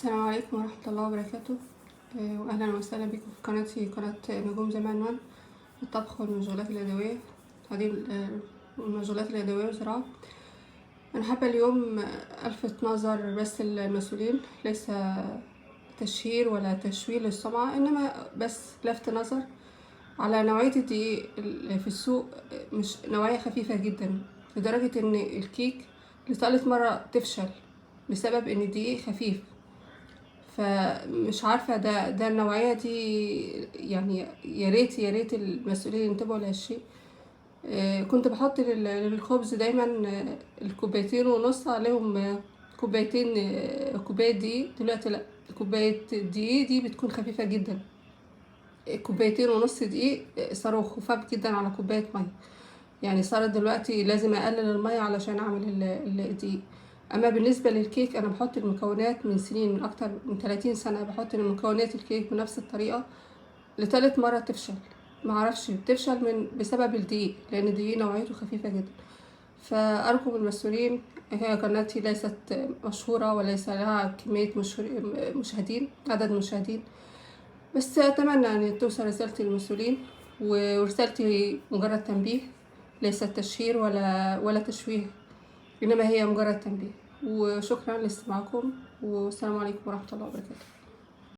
السلام عليكم ورحمة الله وبركاته. وأهلا وسهلا بكم في قناتي، قناة نجوم زمان 1 الطبخ والمشغولات اليدوية، تعديل المشغولات اليدوية والزراعة. أنا حابة اليوم ألفت نظر بس المسؤولين، ليس تشهير ولا تشويه للسمعة، إنما بس لفت نظر على نوعية الدقيق اللي في السوق. مش نوعية خفيفة جدا لدرجة إن الكيك لثالث مرة تفشل بسبب إن الدقيق خفيف. فمش عارفة ده النوعية دي، يعني يا ريت المسؤولين ينتبهوا لهالشيء. كنت بحط للخبز دايما الكوبايتين ونص عليهم كوبايتين كوباية دقيق. دلوقتي لا، كوباية الدقيق دي بتكون خفيفة جدا. كوبايتين ونص دقيق صاروخ خفاف جدا على كوباية مية، يعني صارت دلوقتي لازم اقلل المية علشان اعمل الدقيق. اما بالنسبة للكيك انا بحط المكونات من سنين، من اكتر من 30 سنة بحط المكونات الكيك بنفس الطريقة. لتالت مرة تفشل، معرفش بتفشل بسبب الدقيق، لان الدقيق نوعيته خفيفة جدا. فارجو من المسؤولين، هي قناتي ليست مشهورة وليس لها كمية مشاهدين، عدد مشاهدين، بس اتمنى ان توصل رسالتي للمسؤولين. ورسالتي مجرد تنبيه، ليس تشهير ولا تشويه، انما هي مجرد تنبيه. وشكرا لاستماعكم، والسلام عليكم ورحمة الله وبركاته.